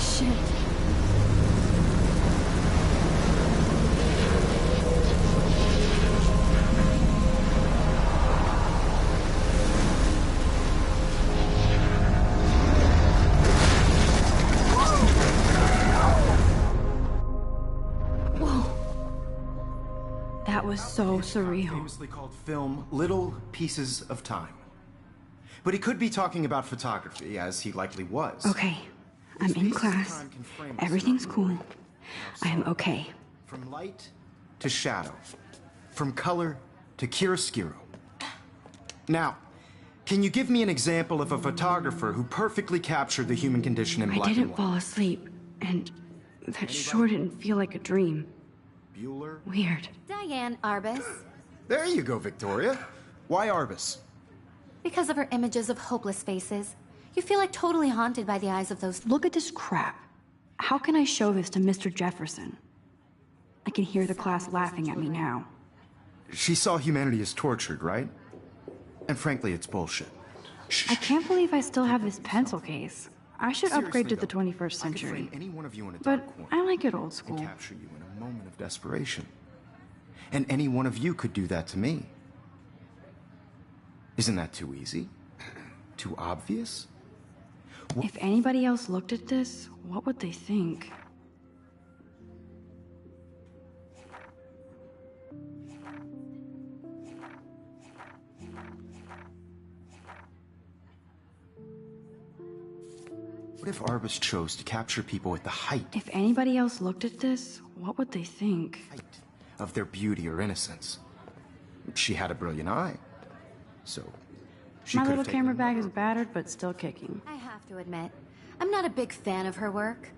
shit. That was so surreal. Famously called film Little Pieces of Time. But he could be talking about photography, as he likely was. Okay, I'm in class. Everything's cool. I'm okay. From light to shadow. From color to chiaroscuro. Now, can you give me an example of a photographer who perfectly captured the human condition in black and white? I didn't fall asleep, and that sure didn't feel like a dream. Bueller? Weird. Diane Arbus. There you go, Victoria. Why Arbus? Because of her images of hopeless faces. You feel like totally haunted by the eyes of those... Look at this crap. How can I show this to Mr. Jefferson? I can hear the class laughing at me now. She saw humanity as tortured, right? And frankly, it's bullshit. I can't believe I still have this pencil case. I should upgrade to the though, 21st I could century. frame any one of you in a But dark corner I like it old and school. capture you in a moment of desperation. And any one of you could do that to me. Isn't that too easy? Too obvious? If anybody else looked at this, what would they think? What if Arbus chose to capture people at the height If anybody else looked at this, what would they think? of their beauty or innocence? She had a brilliant eye. So, she My could little have taken camera a bag number. is battered, but still kicking. I have to admit, I'm not a big fan of her work.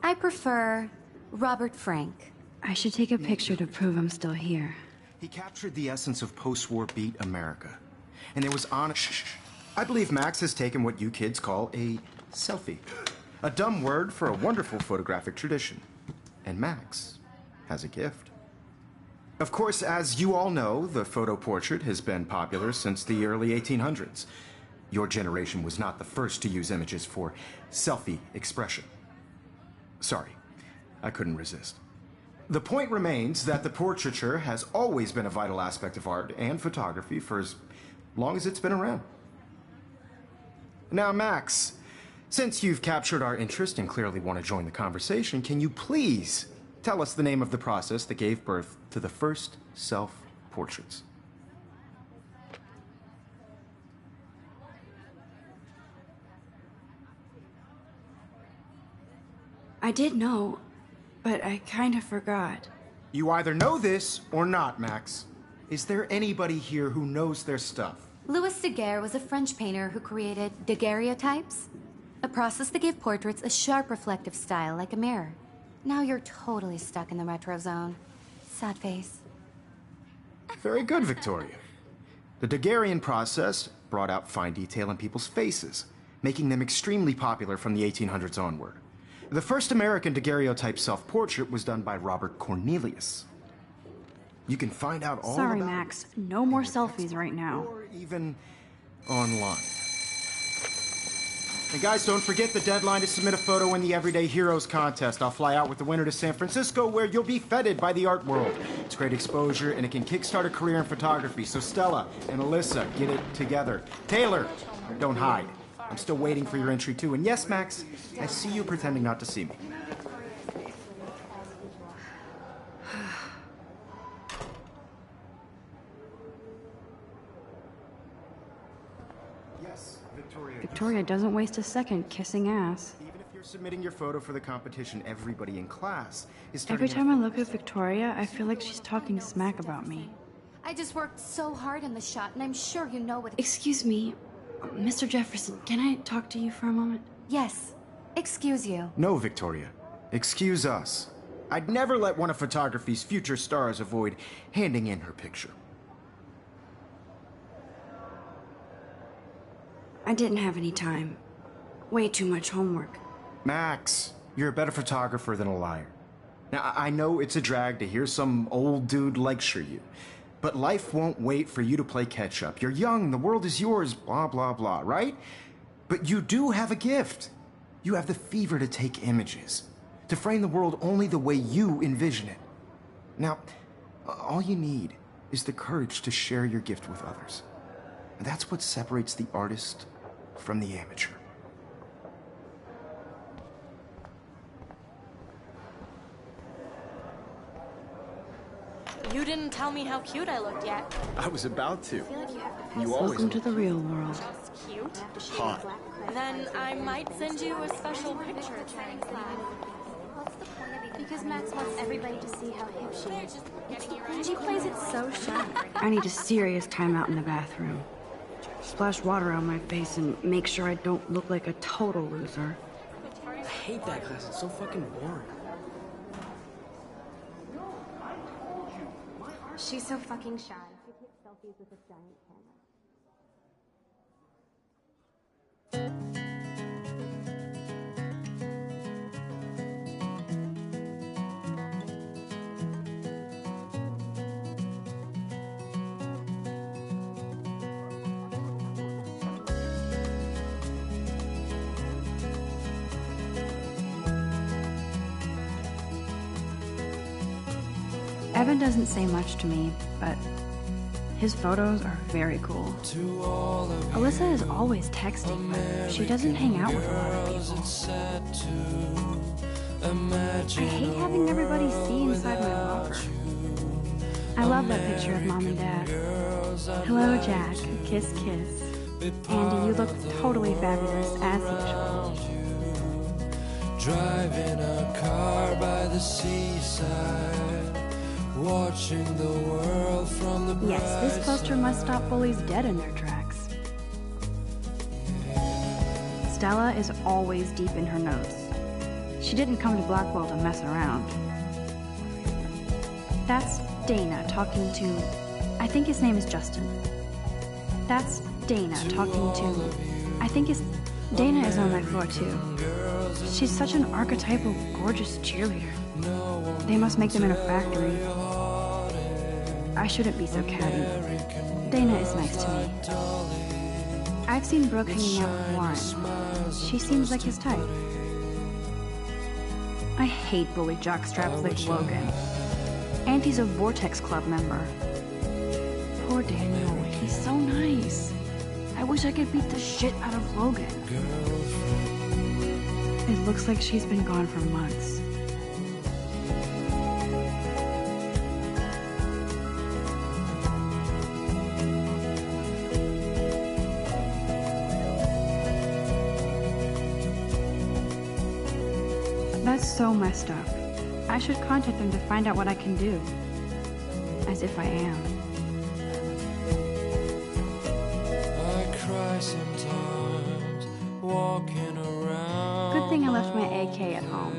I prefer Robert Frank. I should take a picture to prove I'm still here. He captured the essence of post-war beat America. And there was honest... I believe Max has taken what you kids call a selfie. A dumb word for a wonderful photographic tradition. And Max has a gift. Of course, as you all know, the photo portrait has been popular since the early 1800s. Your generation was not the first to use images for selfie expression. Sorry, I couldn't resist. The point remains that the portraiture has always been a vital aspect of art and photography for as long as it's been around. Now, Max, since you've captured our interest and clearly want to join the conversation, can you please tell us the name of the process that gave birth to the first self-portraits? I did know, but I kind of forgot. You either know this or not, Max. Is there anybody here who knows their stuff? Louis Daguerre was a French painter who created daguerreotypes, a process that gave portraits a sharp reflective style like a mirror. Now you're totally stuck in the retro zone. Sad face. Very good, Victoria. The Daguerrean process brought out fine detail in people's faces, making them extremely popular from the 1800s onward. The first American daguerreotype self-portrait was done by Robert Cornelius. You can find out all Sorry, about Max. No more selfies right now. or even online. And guys, don't forget the deadline to submit a photo in the Everyday Heroes contest. I'll fly out with the winner to San Francisco, where you'll be feted by the art world. It's great exposure, and it can kickstart a career in photography. So Stella and Alyssa, get it together. Taylor, don't hide. I'm still waiting for your entry, too. And yes, Max, I see you pretending not to see me. Yes, Victoria. Victoria doesn't waste a second kissing ass. Even if you're submitting your photo for the competition, everybody in class is Every starting time I look at Victoria, I feel like she's talking smack about me. I just worked so hard in the shot, and I'm sure you know what... Excuse me, Mr. Jefferson, can I talk to you for a moment? Yes. Excuse you. No, Victoria. Excuse us. I'd never let one of photography's future stars avoid handing in her picture. I didn't have any time. Way too much homework. Max, you're a better photographer than a liar. Now, I know it's a drag to hear some old dude lecture you, but life won't wait for you to play catch-up. You're young, the world is yours, blah, blah, blah, right? But you do have a gift. You have the fever to take images, to frame the world only the way you envision it. Now, all you need is the courage to share your gift with others. And that's what separates the artist from the amateur. You didn't tell me how cute I looked yet. I was about to. I feel like you have to You always Welcome to the real world. Just cute. hot. Then I might send you a special picture. Because Max wants everybody to see how hip she is. Getting you ready. And she plays it so shy. I need a serious timeout in the bathroom. Splash water on my face and make sure I don't look like a total loser. I hate that class. It's so fucking boring. She's so fucking shy. She takes selfies with a giant camera. Evan doesn't say much to me, but his photos are very cool. Alyssa is always texting, but she doesn't hang out with a lot of people. I hate having everybody see inside my locker. I love that picture of Mom and Dad. Hello, Jack. Kiss, kiss. Andy, you look totally fabulous, as usual. Driving a car by the seaside, watching the world from the Yes, this poster must stop bullies dead in their tracks. Stella is always deep in her notes. She didn't come to Blackwell to mess around. That's Dana talking to... I think his name is Justin. That's Dana talking to... I think his... Dana is on my floor too. She's such an archetypal, gorgeous cheerleader. They must make them in a factory. I shouldn't be so catty. Dana is nice to me. I've seen Brooke hanging out with Warren. She seems like his type. I hate bully jockstraps like Logan. And he's a Vortex Club member. Poor Daniel, he's so nice. I wish I could beat the shit out of Logan. It looks like she's been gone for months. That's so messed up. I should contact them to find out what I can do. As if I am. I cry sometimes, walking around. Good thing I left my AK at home.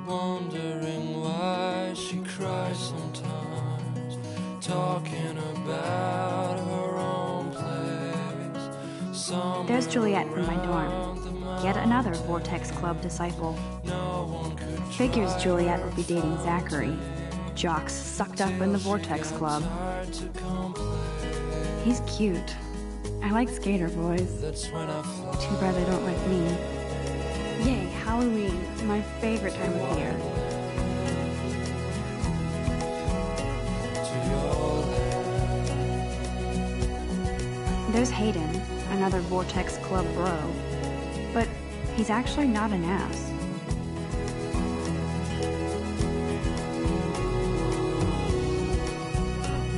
Wondering why she cries sometimes, talking about her own place. There's Juliet from my dorm. Yet another Vortex Club disciple. Figures Juliet would be dating Zachary. Jocks sucked up in the Vortex Club. He's cute. I like skater boys. Too bad they don't like me. Yay, Halloween, my favorite time of year. There's Hayden, another Vortex Club bro. But he's actually not an ass.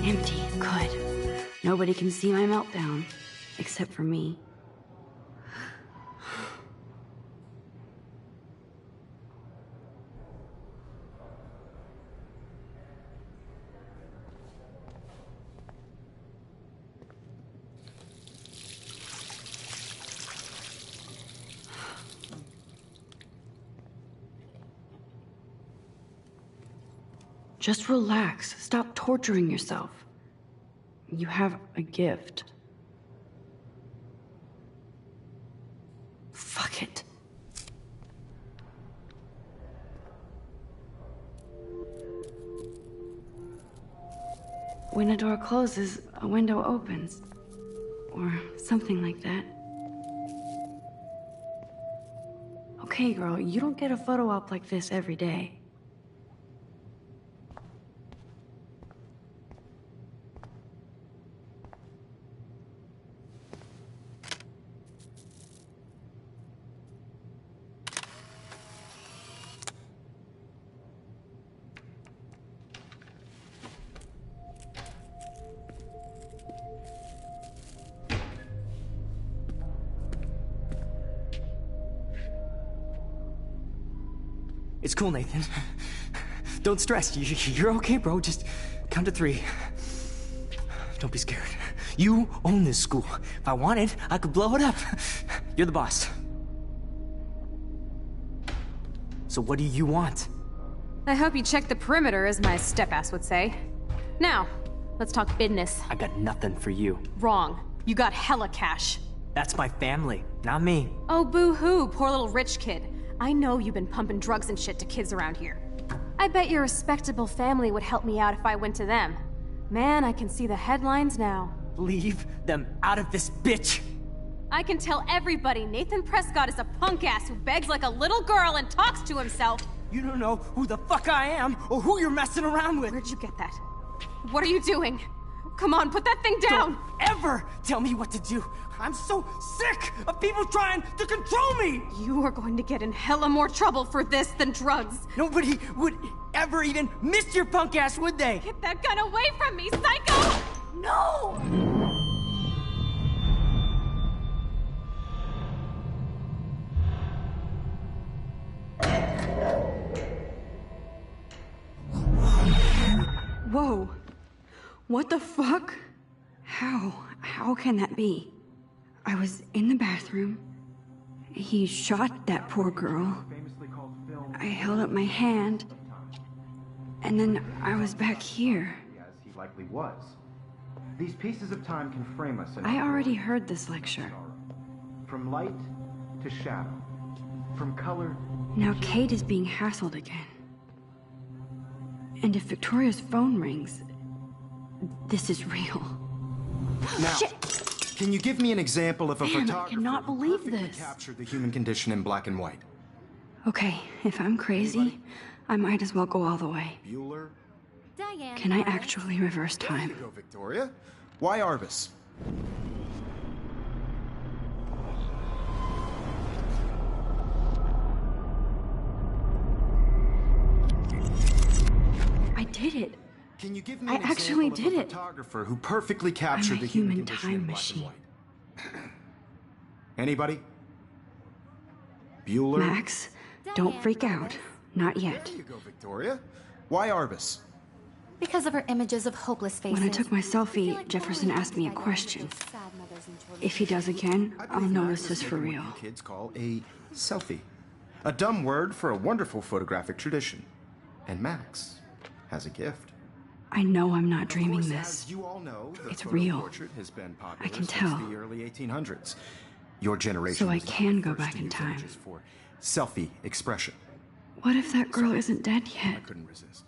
Empty, good. Nobody can see my meltdown, except for me. Just relax. Stop torturing yourself. You have a gift. Fuck it. When a door closes, a window opens. Or something like that. Okay, girl, you don't get a photo op like this every day. It's cool, Nathan. Don't stress. You're okay, bro. Just count to 3. Don't be scared. You own this school. If I wanted, I could blow it up. You're the boss. So what do you want? I hope you check the perimeter, as my step-ass would say. Now, let's talk business. I got nothing for you. Wrong. You got hella cash. That's my family, not me. Oh, boo-hoo, poor little rich kid. I know you've been pumping drugs and shit to kids around here. I bet your respectable family would help me out if I went to them. Man, I can see the headlines now. Leave them out of this bitch! I can tell everybody Nathan Prescott is a punk ass who begs like a little girl and talks to himself. You don't know who the fuck I am or who you're messing around with. Where'd you get that? What are you doing? Come on, put that thing down! Don't ever tell me what to do! I'm so sick of people trying to control me! You are going to get in hella more trouble for this than drugs. Nobody would ever even miss your punk ass, would they? Get that gun away from me, psycho! No! Whoa. What the fuck? How can that be? I was in the bathroom. He shot that poor girl. I held up my hand. And then I was back here. As he likely was. These pieces of time can frame us in I already heard this lecture. from light to shadow, from color. Now Kate is being hassled again. And if Victoria's phone rings, this is real. Now, Shit. can you give me an example of a Damn, I photographer cannot who believe perfectly this. captured the human condition in black and white? Okay, if I'm crazy, I might as well go all the way. Bueller? Diane. Can I actually reverse There time? you go, Victoria. Why Arbus? I did it. Can you give me I an actually example did of a it. photographer who perfectly captured I'm a the human human condition time in black machine. and white? Anybody? Bueller? Max, don't freak out. Not yet. There you go, Victoria. Why Arbus? Because of her images of hopeless faces. When I took my I feel selfie, like Jefferson Lauren asked me a identified question. images of sad mothers and children. If he does again, I I'll believe know Max this has is for taken real. what you kids call a selfie. A dumb word for a wonderful photographic tradition. And Max has a gift. I know I'm not Of dreaming course, this. as you all know, the It's photo real. portrait has been popular I can since tell. the early 1800s. Your generation So I was not can the go first back to in use time. images for selfie expression. What if that girl isn't dead I yet? couldn't resist.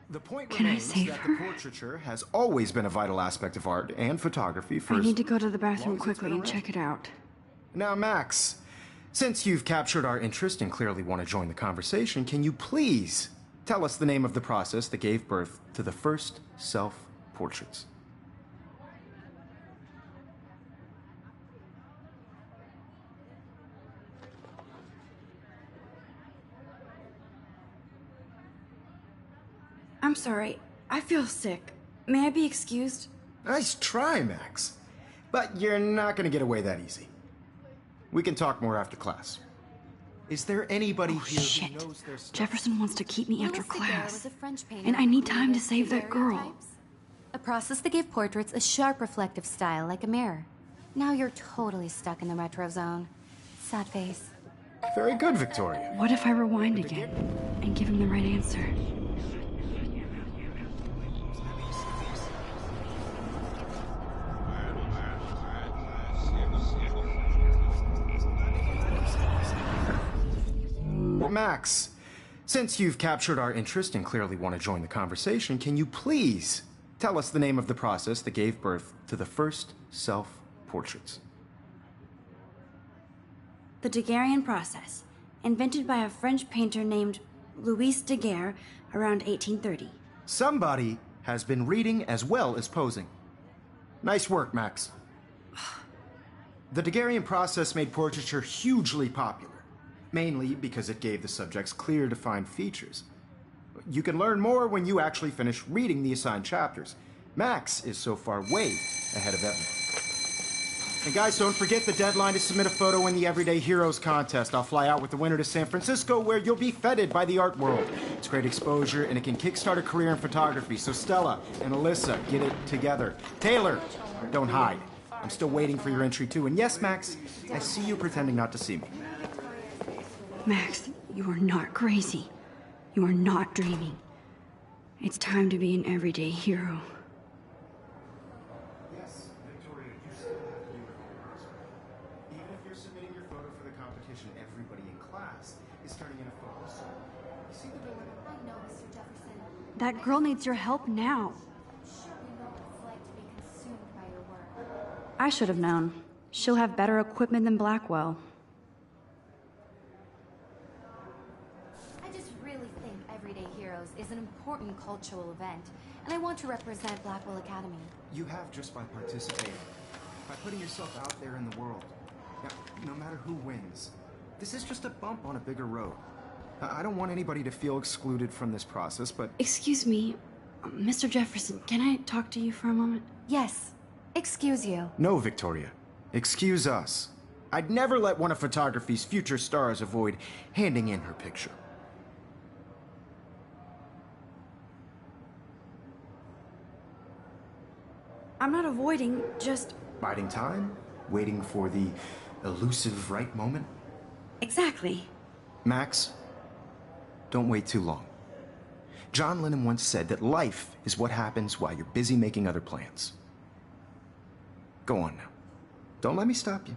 The point Can I remains save that her? the portraiture has always been a vital aspect of art and photography for I as need to go to the bathroom long as it's quickly been and around. check it out. Now, Max, since you've captured our interest and clearly want to join the conversation, can you please tell us the name of the process that gave birth to the first self-portraits? I'm sorry. I feel sick. May I be excused? Nice try, Max. But you're not going to get away that easy. We can talk more after class. Is there anybody Oh, here shit. who knows their stuff? Jefferson wants to keep me after Louis Daguerre class. was a French painter And I need who time to created save that girl. daguerreotypes, a process that gave portraits a sharp reflective style like a mirror. Now you're totally stuck in the retro zone. Sad face. Very good, Victoria. What if I rewind again and give him the right answer? Max, since you've captured our interest and clearly want to join the conversation, can you please tell us the name of the process that gave birth to the first self-portraits? The Daguerrean process. invented by a French painter named Louis Daguerre around 1830. Somebody has been reading as well as posing. Nice work, Max. The Daguerrean process made portraiture hugely popular, mainly because it gave the subjects clear, defined features. You can learn more when you actually finish reading the assigned chapters. Max is so far way ahead of Evan. And guys, don't forget the deadline to submit a photo in the Everyday Heroes contest. I'll fly out with the winner to San Francisco, where you'll be feted by the art world. It's great exposure, and it can kickstart a career in photography. So Stella and Alyssa, get it together. Taylor, don't hide. I'm still waiting for your entry, too. And yes, Max, I see you pretending not to see me. Max, you are not crazy. You are not dreaming. It's time to be an everyday hero. Yes, Victoria, you still have to do it all. Even if you're submitting your photo for the competition, everybody in class is turning in a photo. So, you see the dilemma? I know, Mr. Jefferson. That girl needs your help now. Sure, we know what it's like to be consumed by your work. I should have known. She'll have better equipment than Blackwell. I just really think Everyday Heroes is an important cultural event, and I want to represent Blackwell Academy. You have just by participating, by putting yourself out there in the world. Now, no matter who wins, this is just a bump on a bigger road. I don't want anybody to feel excluded from this process, but... Excuse me, Mr. Jefferson, can I talk to you for a moment? Yes. Excuse you. No, Victoria. Excuse us. I'd never let one of photography's future stars avoid handing in her picture. I'm not avoiding, just... Biding time? Waiting for the elusive right moment? Exactly. Max, don't wait too long. John Lennon once said that life is what happens while you're busy making other plans. Go on now. Don't let me stop you.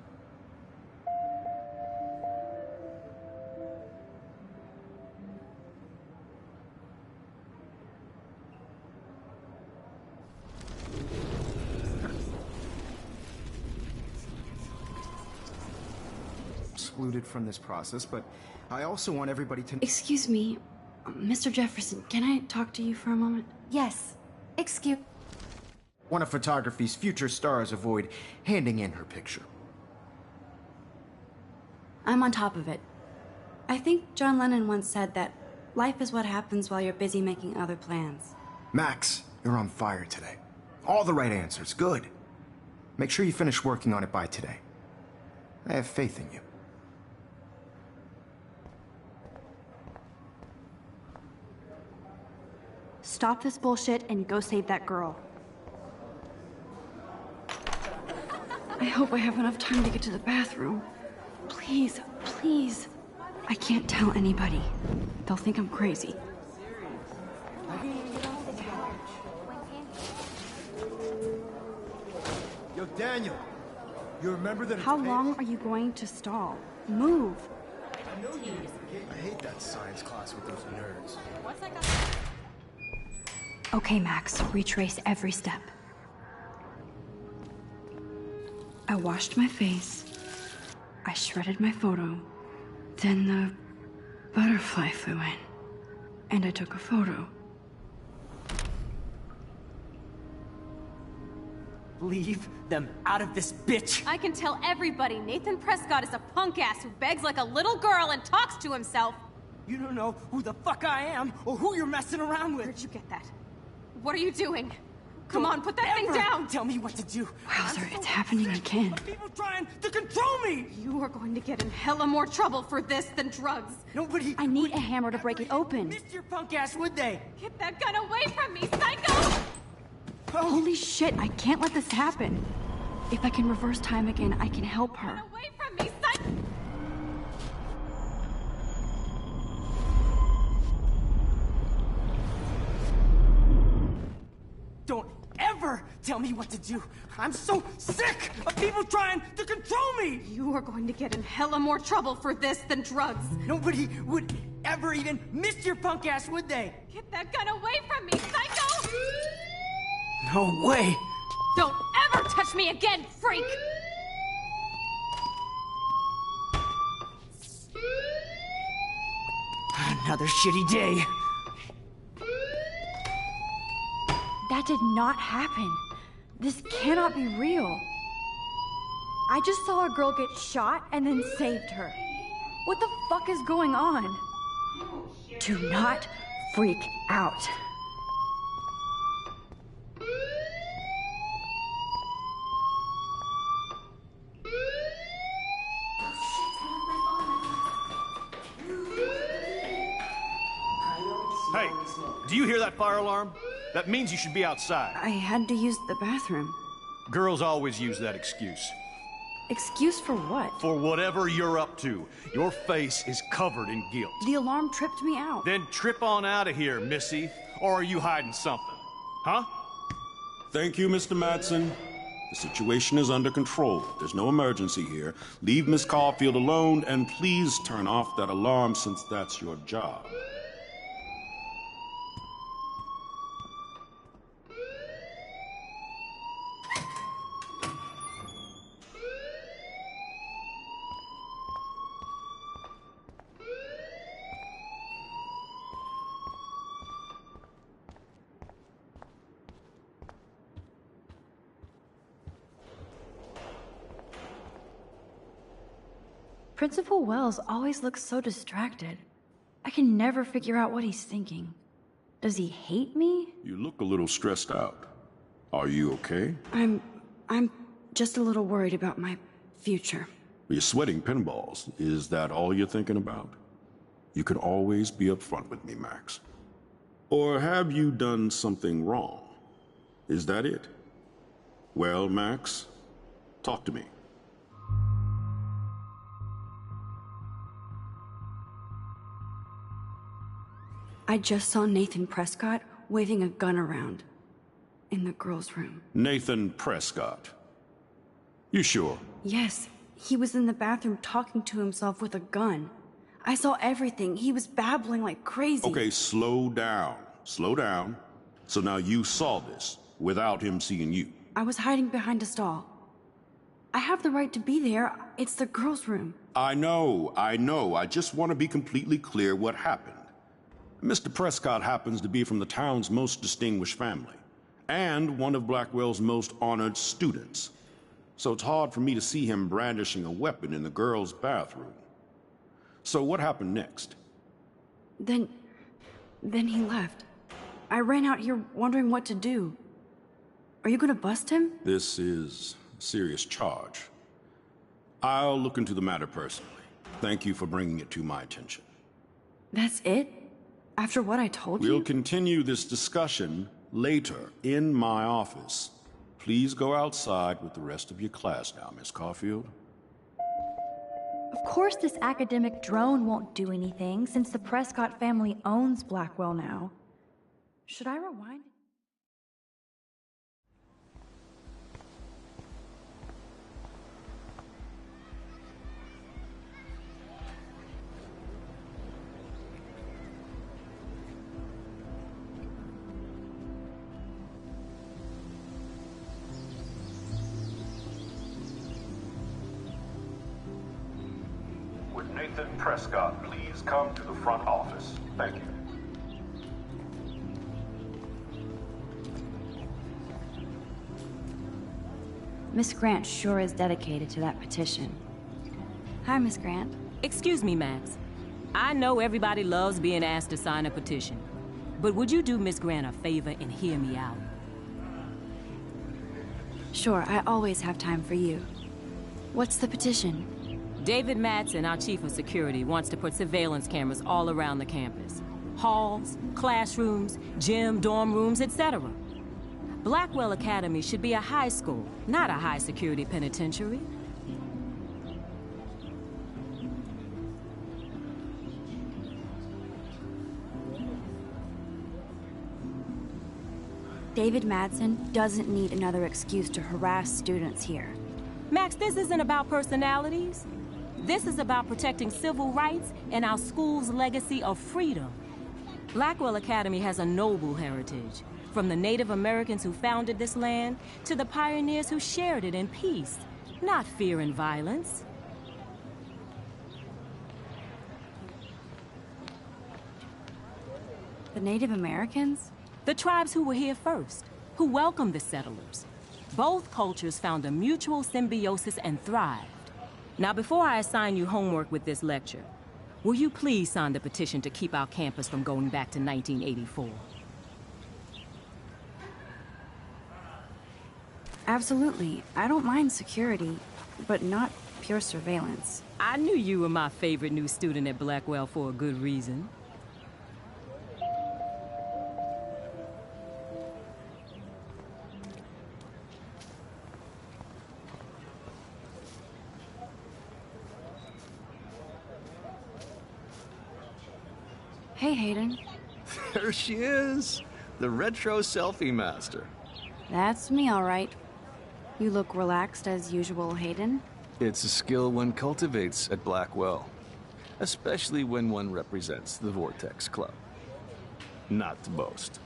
Excluded from this process, but I also want everybody to... Excuse me, Mr. Jefferson, can I talk to you for a moment? Yes. Excuse... One of photography's future stars avoid handing in her picture. I'm on top of it. I think John Lennon once said that life is what happens while you're busy making other plans. Max, you're on fire today. All the right answers. Good. Make sure you finish working on it by today. I have faith in you. Stop this bullshit and go save that girl. I hope I have enough time to get to the bathroom. Please, please. I can't tell anybody. They'll think I'm crazy. Yo, Daniel, you remember that? How long are you going to stall? Move. I hate that science class with those nerds. Okay, Max, retrace every step. I washed my face. I shredded my photo. Then the butterfly flew in. And I took a photo. Leave them out of this bitch! I can tell everybody Nathan Prescott is a punk ass who begs like a little girl and talks to himself. You don't know who the fuck I am or who you're messing around with. Where'd you get that? What are you doing? Come on, put that thing down! Tell me what to do. Wowzer, it's happening again. People trying to control me! You are going to get in hella more trouble for this than drugs. Nobody... I need a hammer to break it open. Missed your punk ass, would they? Get that gun away from me, psycho! Holy shit, I can't let this happen. If I can reverse time again, I can help her. Get away from me, psycho! Don't ever tell me what to do. I'm so sick of people trying to control me! You are going to get in hella more trouble for this than drugs. Nobody would ever even miss your punk ass, would they? Get that gun away from me, psycho! No way! Don't ever touch me again, freak! Another shitty day. That did not happen. This cannot be real. I just saw a girl get shot and then saved her. What the fuck is going on? Do not freak out. Hey, do you hear that fire alarm? That means you should be outside. I had to use the bathroom. Girls always use that excuse. Excuse for what? For whatever you're up to. Your face is covered in guilt. The alarm tripped me out. Then trip on out of here, Missy. Or are you hiding something? Huh? Thank you, Mr. Madsen. The situation is under control. There's no emergency here. Leave Miss Caulfield alone, and please turn off that alarm since that's your job. Principal Wells always looks so distracted. I can never figure out what he's thinking. Does he hate me? You look a little stressed out. Are you okay? I'm just a little worried about my future. You're sweating pinballs. Is that all you're thinking about? You can always be upfront with me, Max. Or have you done something wrong? Is that it? Well, Max, talk to me. I just saw Nathan Prescott waving a gun around in the girls' room. Nathan Prescott. You sure? Yes, he was in the bathroom talking to himself with a gun. I saw everything. He was babbling like crazy. Okay, slow down. Slow down. So now you saw this without him seeing you. I was hiding behind a stall. I have the right to be there. It's the girls' room. I know. I just want to be completely clear what happened. Mr. Prescott happens to be from the town's most distinguished family, and one of Blackwell's most honored students. So it's hard for me to see him brandishing a weapon in the girls' bathroom. So what happened next? Then he left. I ran out here wondering what to do. Are you gonna bust him? This is a serious charge. I'll look into the matter personally. Thank you for bringing it to my attention. That's it? After what I told you? We'll continue this discussion later in my office. Please go outside with the rest of your class now, Miss Caulfield. Of course this academic drone won't do anything, since the Prescott family owns Blackwell now. Should I rewind? Would Nathan Prescott please come to the front office? Thank you. Miss Grant sure is dedicated to that petition. Hi, Miss Grant. Excuse me, Max. I know everybody loves being asked to sign a petition, but would you do Miss Grant a favor and hear me out? Sure, I always have time for you. What's the petition? David Madsen, our chief of security, wants to put surveillance cameras all around the campus. Halls, classrooms, gym, dorm rooms, etc. Blackwell Academy should be a high school, not a high-security penitentiary. David Madsen doesn't need another excuse to harass students here. Max, this isn't about personalities. This is about protecting civil rights and our school's legacy of freedom. Blackwell Academy has a noble heritage, from the Native Americans who founded this land to the pioneers who shared it in peace, not fear and violence. The Native Americans? The tribes who were here first, who welcomed the settlers. Both cultures found a mutual symbiosis and thrived. Now, before I assign you homework with this lecture, will you please sign the petition to keep our campus from going back to 1984? Absolutely. I don't mind security, but not pure surveillance. I knew you were my favorite new student at Blackwell for a good reason. Hey, Hayden. There she is, the retro selfie master. That's me, all right. You look relaxed as usual, Hayden. It's a skill one cultivates at Blackwell, especially when one represents the Vortex Club. Not to boast.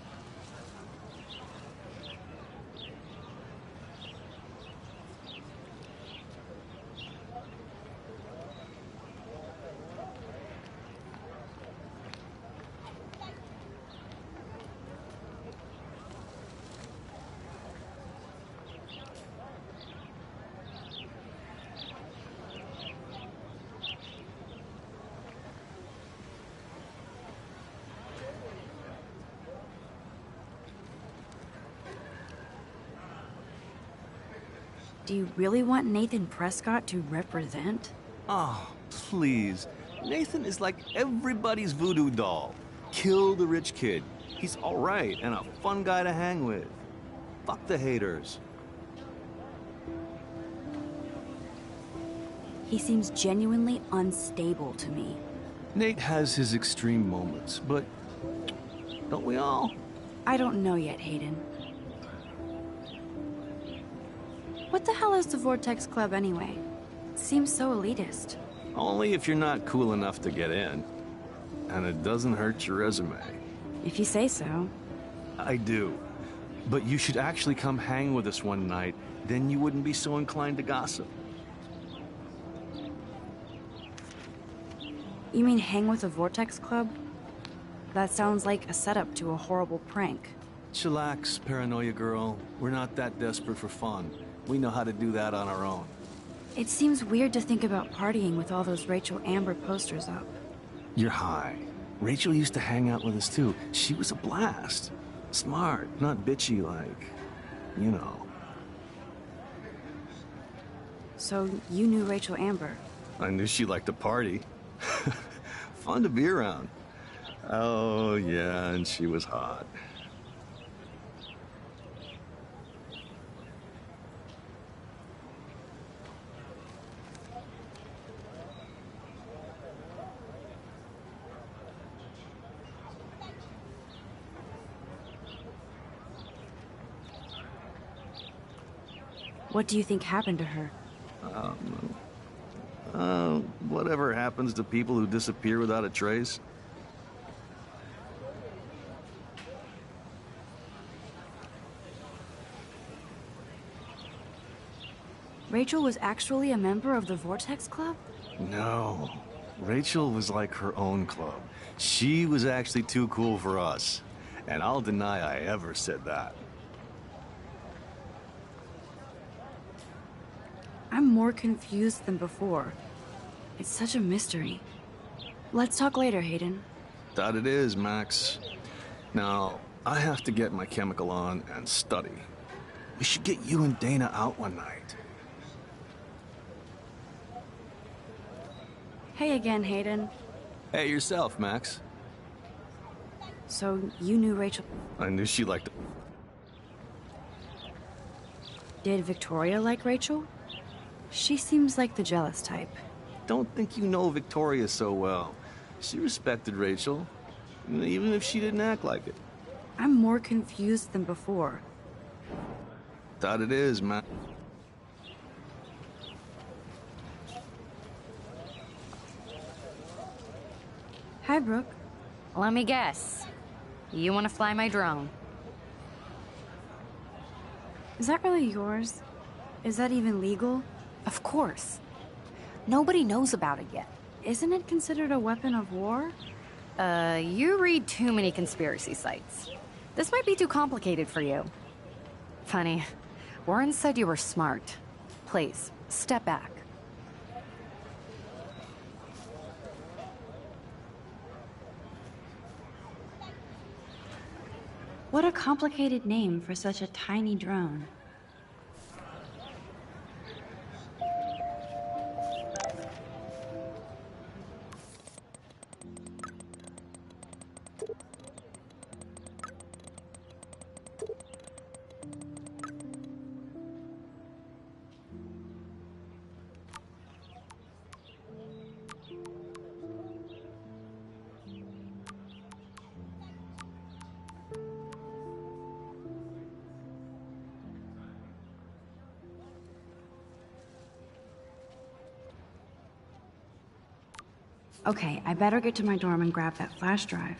Do you really want Nathan Prescott to represent? Oh, please. Nathan is like everybody's voodoo doll. Kill the rich kid. He's all right and a fun guy to hang with. Fuck the haters. He seems genuinely unstable to me. Nate has his extreme moments, but don't we all? I don't know yet, Hayden. What the hell is the Vortex Club anyway? It seems so elitist. Only if you're not cool enough to get in. And it doesn't hurt your resume. If you say so. I do. But you should actually come hang with us one night, then you wouldn't be so inclined to gossip. You mean hang with the Vortex Club? That sounds like a setup to a horrible prank. Chillax, paranoia girl. We're not that desperate for fun. We know how to do that on our own. It seems weird to think about partying with all those Rachel Amber posters up. You're high. Rachel used to hang out with us too. She was a blast. Smart, not bitchy like, you know. So you knew Rachel Amber? I knew she liked to party. Fun to be around. Oh yeah, and she was hot. What do you think happened to her? Whatever happens to people who disappear without a trace. Rachel was actually a member of the Vortex Club? No. Rachel was like her own club. She was actually too cool for us. And I'll deny I ever said that. I'm more confused than before. It's such a mystery. Let's talk later, Hayden. That it is, Max. Now, I have to get my chemical on and study. We should get you and Dana out one night. Hey again, Hayden. Hey, yourself, Max. So, you knew Rachel... I knew she liked it. Did Victoria like Rachel? She seems like the jealous type. Don't think you know Victoria so well. She respected Rachel, even if she didn't act like it. I'm more confused than before. That it is, man. Hi, Brooke. Let me guess. You want to fly my drone? Is that really yours? Is that even legal? Of course. Nobody knows about it yet. Isn't it considered a weapon of war? You read too many conspiracy sites. This might be too complicated for you. Funny. Warren said you were smart. Please, step back. What a complicated name for such a tiny drone. Okay, I better get to my dorm and grab that flash drive.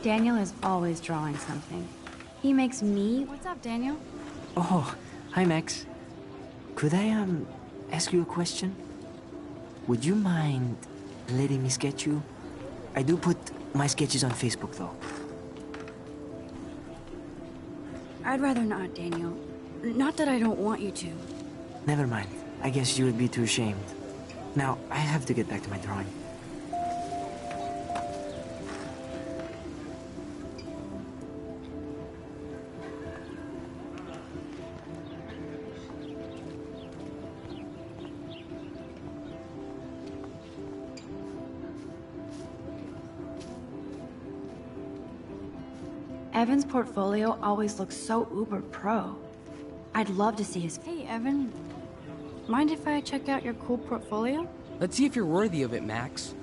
Daniel is always drawing something. He makes me... What's up, Daniel? Oh, hi, Max. Could I, ask you a question? Would you mind letting me sketch you? I do put my sketches on Facebook, though. I'd rather not, Daniel. Not that I don't want you to. Never mind. I guess you would be too ashamed. Now, I have to get back to my drawing. Evan's portfolio always looks so uber pro. I'd love to see his... Hey, Evan. Mind if I check out your cool portfolio? Let's see if you're worthy of it, Max.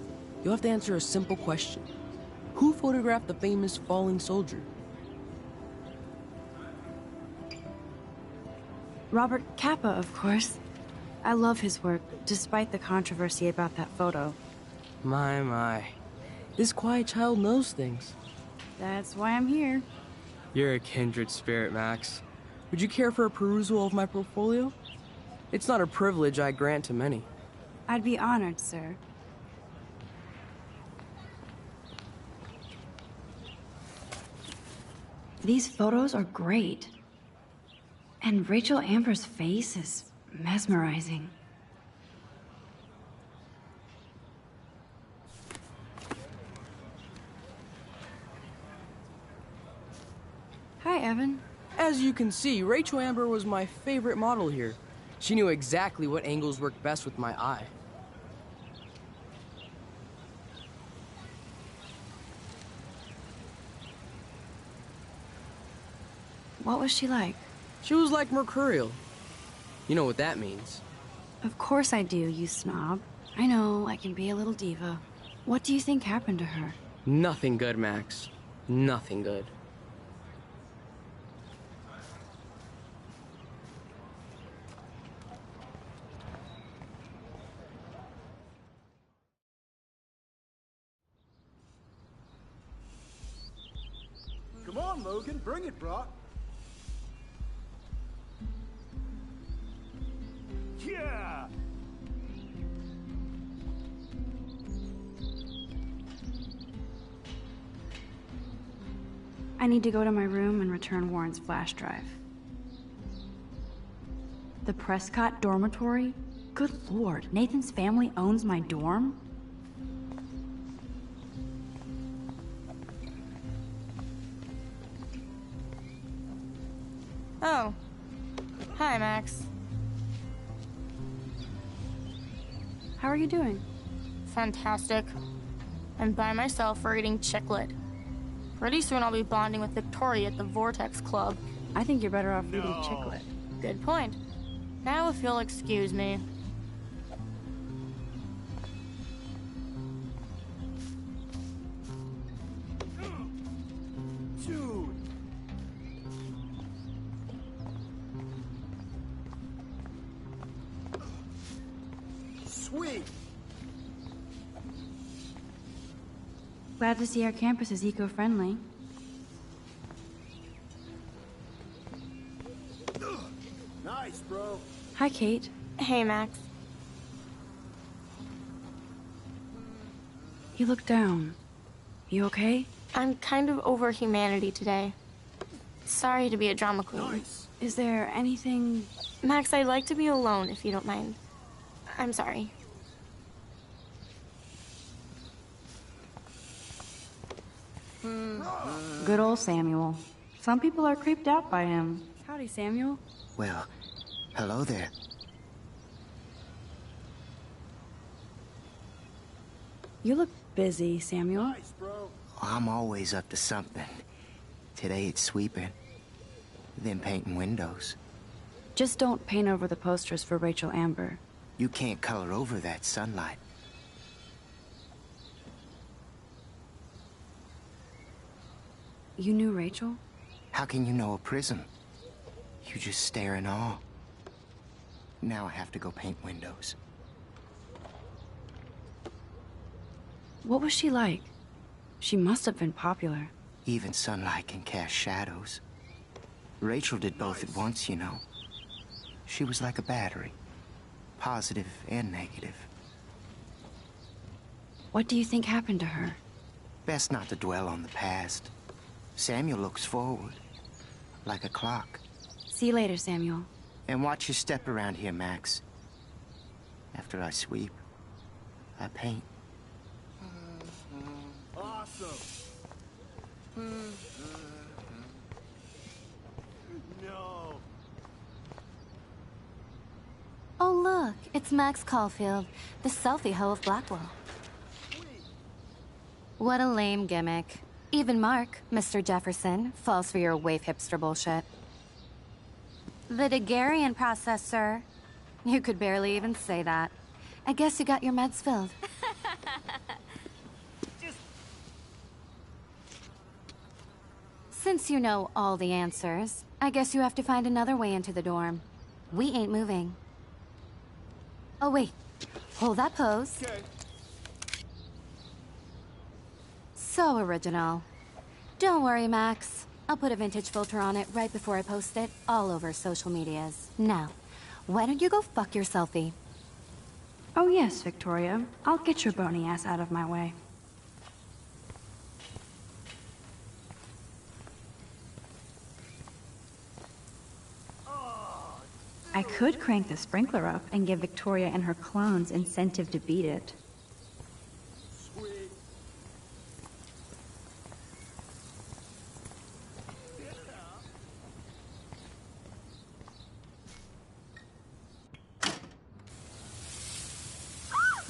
You'll have to answer a simple question. Who photographed the famous falling soldier? Robert Capa, of course. I love his work, despite the controversy about that photo. My. This quiet child knows things. That's why I'm here. You're a kindred spirit, Max. Would you care for a perusal of my portfolio? It's not a privilege I grant to many. I'd be honored, sir. These photos are great. And Rachel Amber's face is mesmerizing. Hi, Evan. As you can see, Rachel Amber was my favorite model here. She knew exactly what angles worked best with my eye. What was she like? She was like mercurial. You know what that means. Of course I do, you snob. I know, I can be a little diva. What do you think happened to her? Nothing good, Max. Nothing good. Come on, Logan, bring it, Brock. Yeah! I need to go to my room and return Warren's flash drive. The Prescott dormitory? Good lord, Nathan's family owns my dorm? Oh. Hi, Max. How are you doing? Fantastic. I'm by myself reading Chicklet. Pretty soon I'll be bonding with Victoria at the Vortex Club. I think you're better off reading Chicklet. Good point. Now if you'll excuse me. Dude. Sweet. Glad to see our campus is eco-friendly. Nice, bro. Hi, Kate. Hey, Max. You look down. You okay? I'm kind of over humanity today. Sorry to be a drama queen. Nice. Is there anything... Max, I'd like to be alone if you don't mind. I'm sorry. Good old Samuel. Some people are creeped out by him. Howdy, Samuel. Well, hello there. You look busy, Samuel. Nice, bro. I'm always up to something. Today it's sweeping, then painting windows. Just don't paint over the posters for Rachel Amber. You can't color over that sunlight. You knew Rachel? How can you know a prism? You just stare in awe. Now I have to go paint windows. What was she like? She must have been popular. Even sunlight can cast shadows. Rachel did both at once, you know. She was like a battery. Positive and negative. What do you think happened to her? Best not to dwell on the past. Samuel looks forward, like a clock. See you later, Samuel. And watch your step around here, Max. After I sweep, I paint. Awesome. No. Oh, look, it's Max Caulfield, the selfie hoe of Blackwell. What a lame gimmick. Even Mark, Mr. Jefferson, falls for your wave hipster bullshit. The Daguerrean process, sir. You could barely even say that. I guess you got your meds filled. Since you know all the answers, I guess you have to find another way into the dorm. We ain't moving. Oh, wait. Hold that pose. Okay. So original. Don't worry, Max. I'll put a vintage filter on it right before I post it all over social medias. Now, why don't you go fuck your selfie? Oh yes, Victoria. I'll get your bony ass out of my way. I could crank the sprinkler up and give Victoria and her clones incentive to beat it. Sweet.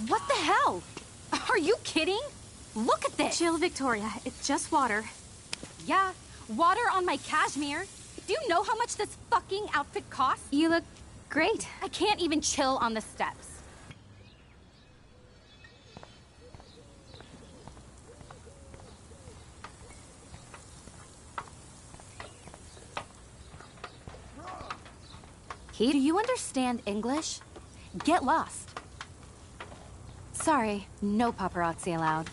What the hell? Are you kidding? Look at this! Chill, Victoria. It's just water. Yeah, water on my cashmere. Do you know how much this fucking outfit costs? You look great. I can't even chill on the steps. Kate, do you understand English? Get lost. Sorry, no paparazzi allowed.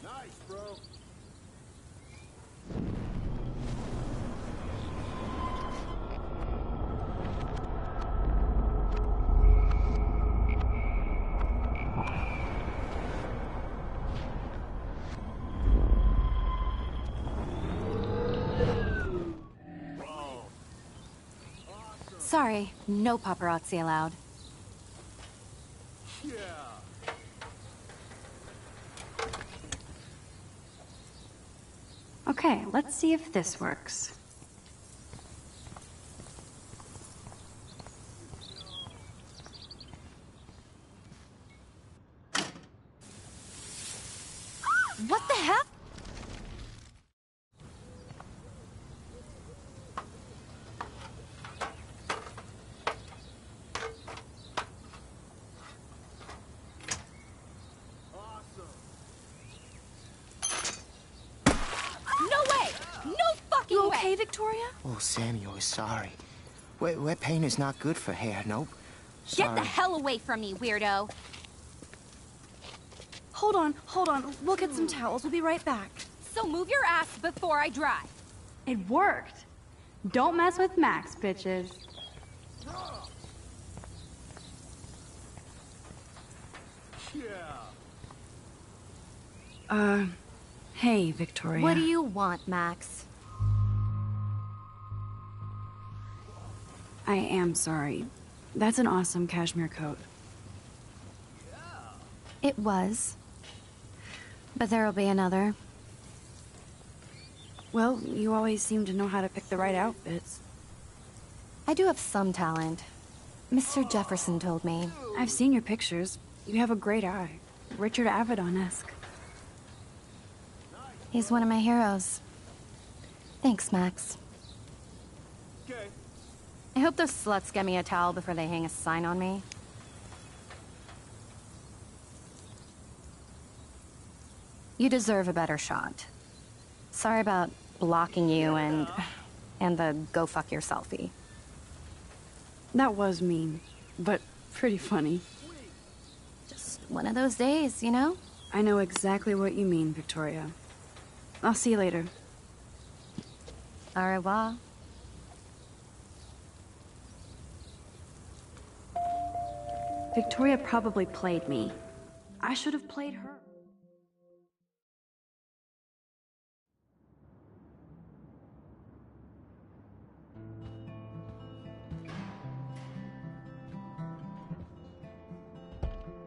Nice, bro. Sorry, no paparazzi allowed. Yeah. Okay, let's see if this works. What the hell? You okay, Victoria? Oh, Samuel is sorry. Wet paint is not good for hair, nope. Get Sorry. the hell away from me, weirdo! Hold on. We'll get some towels. We'll be right back. So move your ass before I drive. It worked. Don't mess with Max, bitches. Hey, Victoria. What do you want, Max? I am sorry. That's an awesome cashmere coat. It was. But there'll be another. Well, you always seem to know how to pick the right outfits. I do have some talent. Mr. Jefferson told me. I've seen your pictures. You have a great eye. Richard Avedon-esque. He's one of my heroes. Thanks, Max. Okay. I hope those sluts get me a towel before they hang a sign on me. You deserve a better shot. Sorry about blocking you and the go fuck your selfie. That was mean, but pretty funny. Just one of those days, you know? I know exactly what you mean, Victoria. I'll see you later. Au revoir. Victoria probably played me. I should have played her.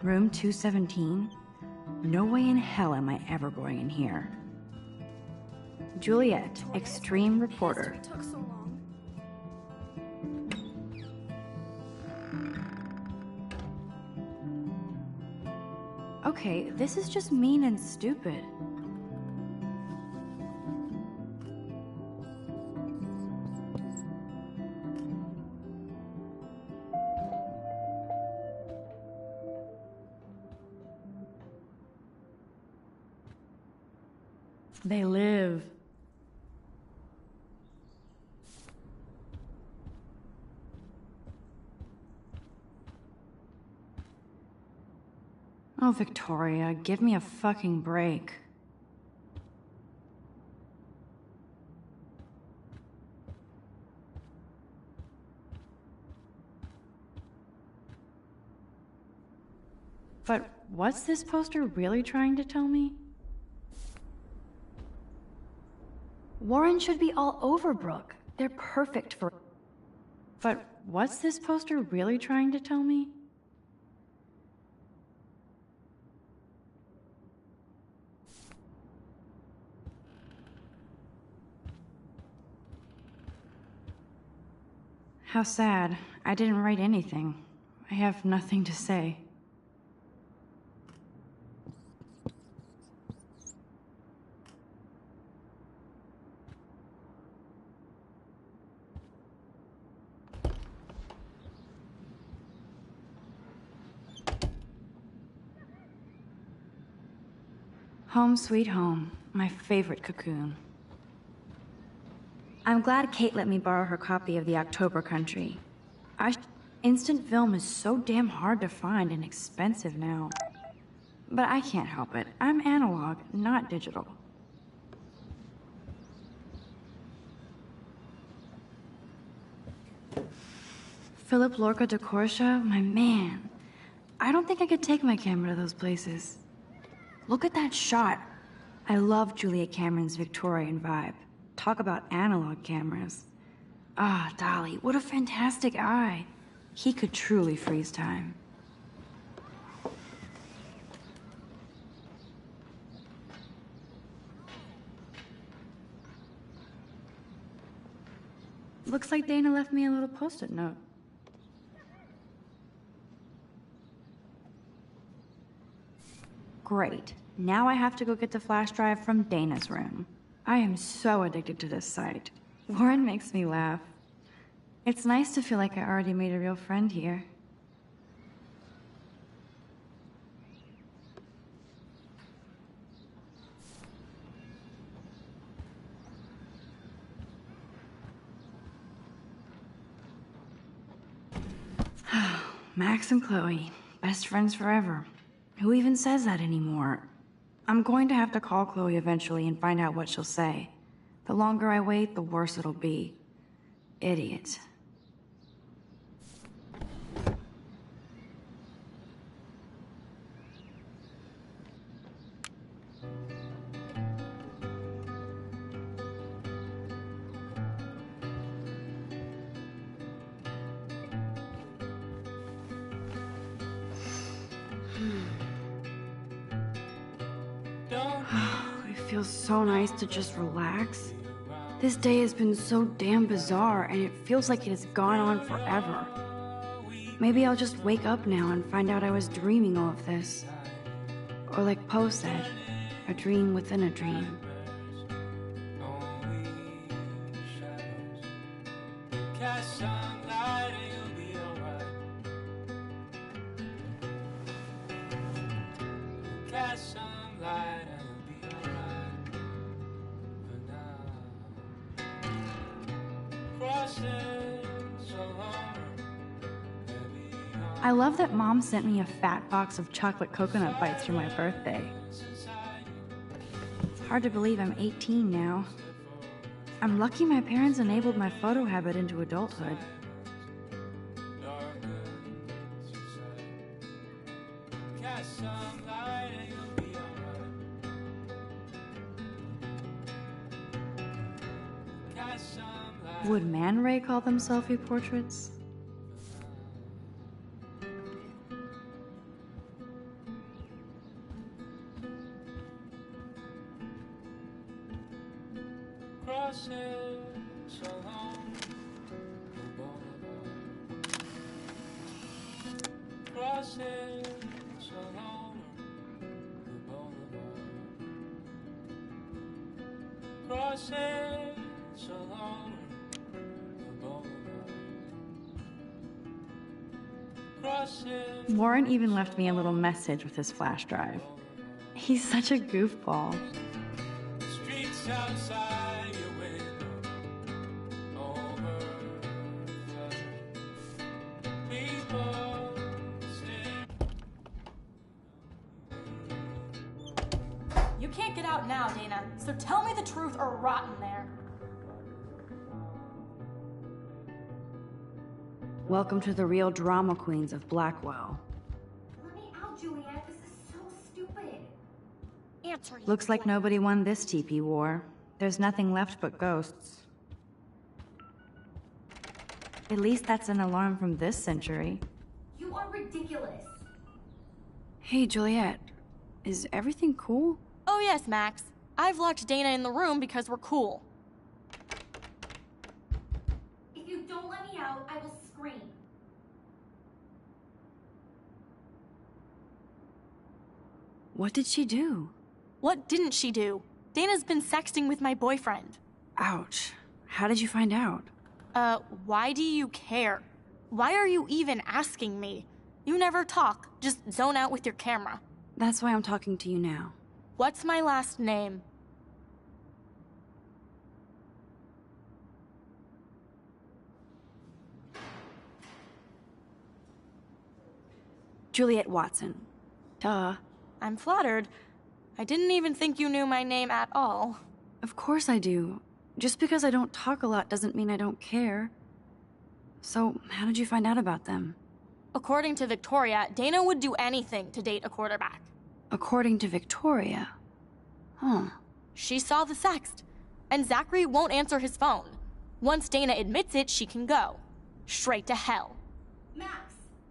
Room 217? No way in hell am I ever going in here. Juliet, extreme reporter. Took so long. Okay, this is just mean and stupid. They live. Oh, Victoria, give me a fucking break. But what's this poster really trying to tell me? Warren should be all over Brooke. They're perfect for... But what's this poster really trying to tell me? How sad. I didn't write anything. I have nothing to say. Home sweet home, my favorite cocoon. I'm glad Kate let me borrow her copy of The October Country. Instant film is so damn hard to find and expensive now. But I can't help it. I'm analog, not digital. Philip Lorca de Corsia, my man. I don't think I could take my camera to those places. Look at that shot. I love Julia Cameron's Victorian vibe. Talk about analog cameras. Ah, Dolly, what a fantastic eye. He could truly freeze time. Looks like Dana left me a little post-it note. Great. Now I have to go get the flash drive from Dana's room. I am so addicted to this site. Warren makes me laugh. It's nice to feel like I already made a real friend here. Max and Chloe, best friends forever. Who even says that anymore? I'm going to have to call Chloe eventually and find out what she'll say. The longer I wait, the worse it'll be. Idiot. It feels so nice to just relax. This day has been so damn bizarre, and it feels like it has gone on forever. Maybe I'll just wake up now and find out I was dreaming all of this. Or like Poe said, a dream within a dream. I love that Mom sent me a fat box of chocolate coconut bites for my birthday. It's hard to believe I'm 18 now. I'm lucky my parents enabled my photo habit into adulthood. Would Man Ray call them selfie portraits? Warren even left me a little message with his flash drive. He's such a goofball. You can't get out now, Dana, so tell me the truth or rot in there. Welcome to the real drama queens of Blackwell. Let me out, Juliet. This is so stupid. Answer you. Looks like nobody won this TP war. There's nothing left but ghosts. At least that's an alarm from this century. You are ridiculous. Hey, Juliet. Is everything cool? Oh yes, Max. I've locked Dana in the room because we're cool. If you don't let me out, I will scream. What did she do? What didn't she do? Dana's been sexting with my boyfriend. Ouch. How did you find out? Why do you care? Why are you even asking me? You never talk, just zone out with your camera. That's why I'm talking to you now. What's my last name? Juliet Watson. Duh. I'm flattered. I didn't even think you knew my name at all. Of course I do. Just because I don't talk a lot doesn't mean I don't care. So, how did you find out about them? According to Victoria, Dana would do anything to date a quarterback. According to Victoria? Huh. She saw the sext, and Zachary won't answer his phone. Once Dana admits it, she can go. Straight to hell. Max,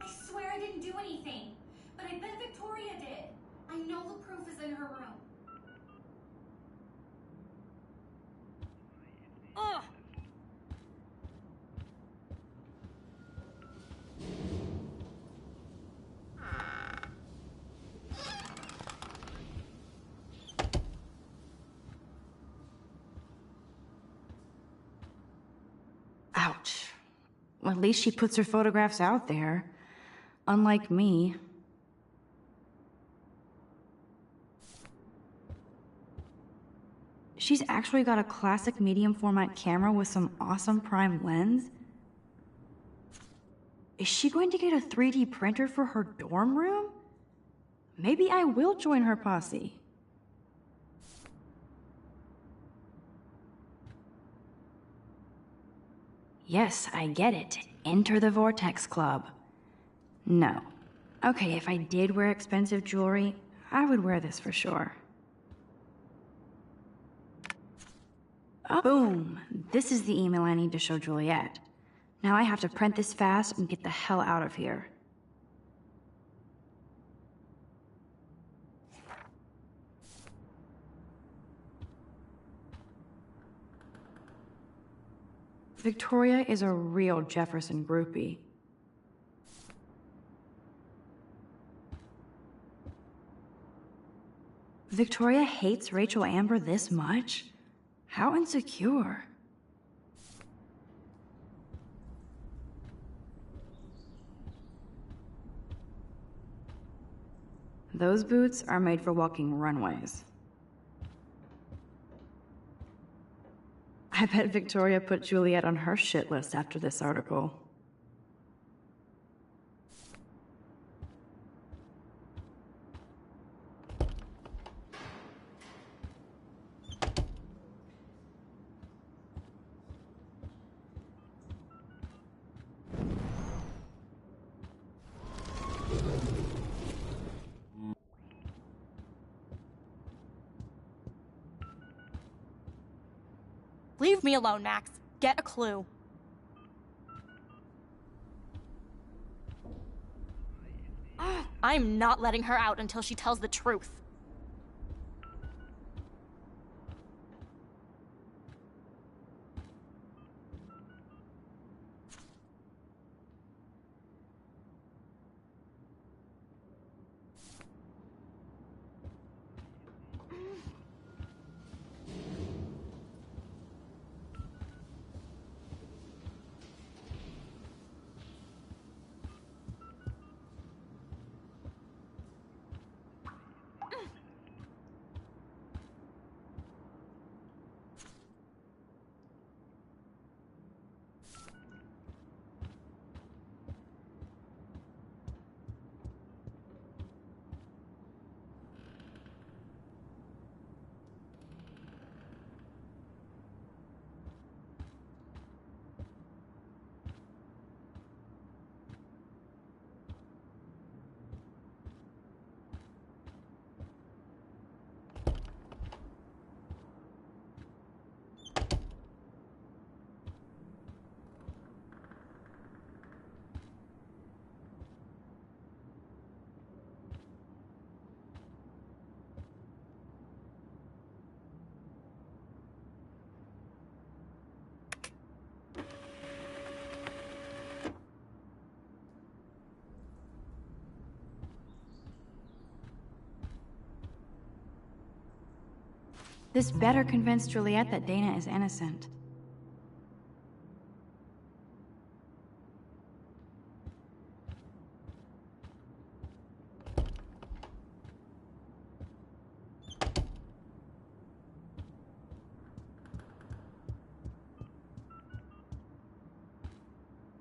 I swear I didn't do anything. But I bet Victoria did. I know the proof is in her room. Ugh! Ouch. Well, at least she puts her photographs out there. Unlike me. She's actually got a classic medium format camera with some awesome prime lens. Is she going to get a 3D printer for her dorm room? Maybe I will join her posse. Yes, I get it. Enter the Vortex Club. No. Okay, if I did wear expensive jewelry, I would wear this for sure. Oh, boom! This is the email I need to show Juliet. Now I have to print this fast and get the hell out of here. Victoria is a real Jefferson groupie. Victoria hates Rachel Amber this much? How insecure. Those boots are made for walking runways. I bet Victoria put Juliet on her shit list after this article. Leave me alone, Max. Get a clue. I'm not letting her out until she tells the truth. This better convince Juliet that Dana is innocent.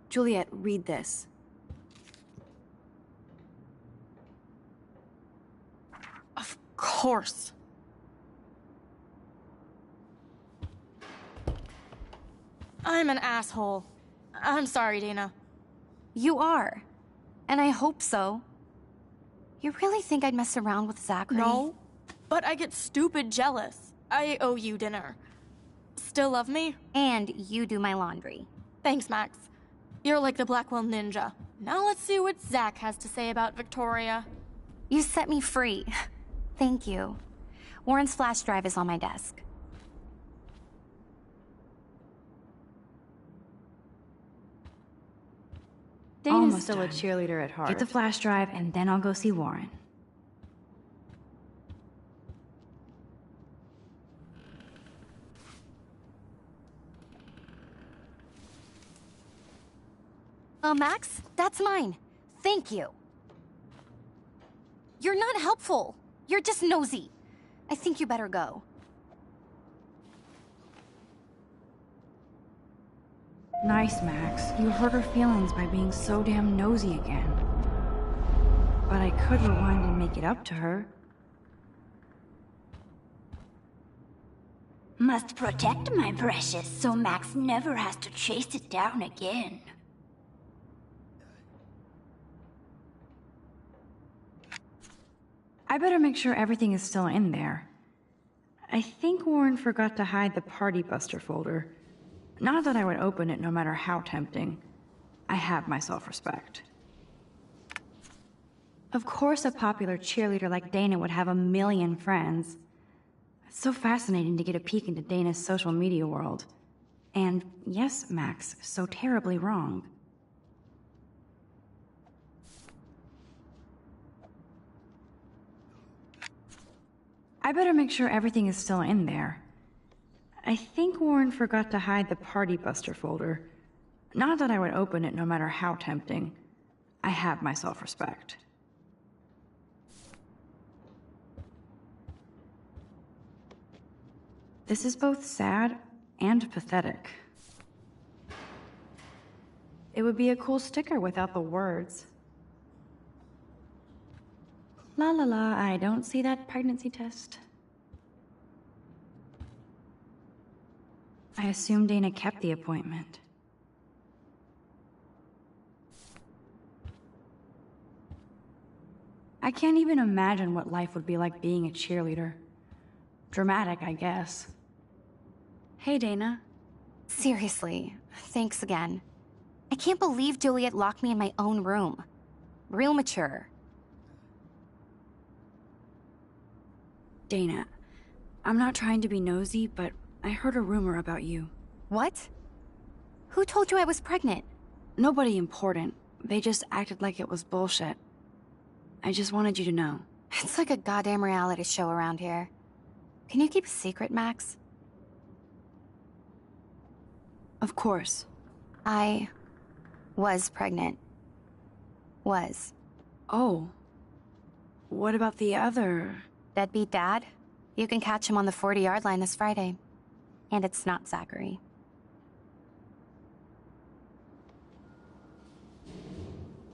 Juliet, read this. Of course. I'm an asshole. I'm sorry, Dana. You are. And I hope so. You really think I'd mess around with Zachary? No, but I get stupid jealous. I owe you dinner. still love me? And you do my laundry. Thanks, Max. You're like the Blackwell Ninja. Now let's see what Zach has to say about Victoria. You set me free. Thank you. Warren's flash drive is on my desk. Dana's Almost still done. a cheerleader at heart. Get the flash drive, and then I'll go see Warren. Max, that's mine. Thank you. You're not helpful. You're just nosy. I think you better go. Nice, Max. You hurt her feelings by being so damn nosy again. But I could rewind and make it up to her. Must protect my precious so Max never has to chase it down again. I better make sure everything is still in there. I think Warren forgot to hide the Party Buster folder. Not that I would open it no matter how tempting. I have my self-respect. Of course a popular cheerleader like Dana would have a million friends. It's so fascinating to get a peek into Dana's social media world. And yes, Max, so terribly wrong. I better make sure everything is still in there. I think Warren forgot to hide the Party Buster folder. Not that I would open it no matter how tempting. I have my self-respect. This is both sad and pathetic. It would be a cool sticker without the words. La la la, I don't see that pregnancy test. I assume Dana kept the appointment. I can't even imagine what life would be like being a cheerleader. Dramatic, I guess. Hey, Dana. Seriously, thanks again. I can't believe Juliet locked me in my own room. Real mature. Dana, I'm not trying to be nosy, but I heard a rumor about you. What? Who told you I was pregnant? Nobody important. They just acted like it was bullshit. I just wanted you to know. It's like a goddamn reality show around here. Can you keep a secret, Max? Of course. I was pregnant. Was. Oh. What about the other? Deadbeat dad? You can catch him on the 40-yard line this Friday. And it's not Zachary.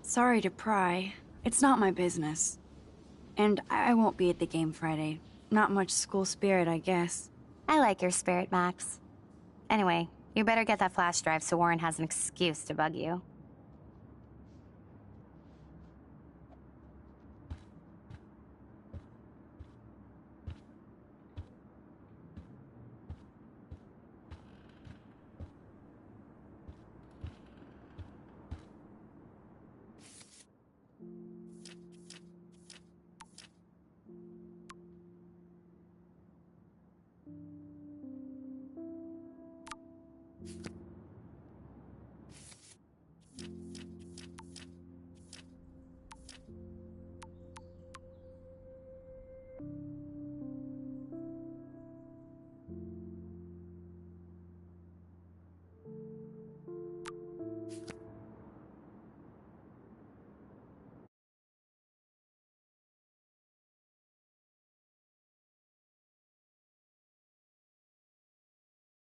Sorry to pry. It's not my business. And I won't be at the game Friday. Not much school spirit, I guess. I like your spirit, Max. Anyway, you better get that flash drive so Warren has an excuse to bug you.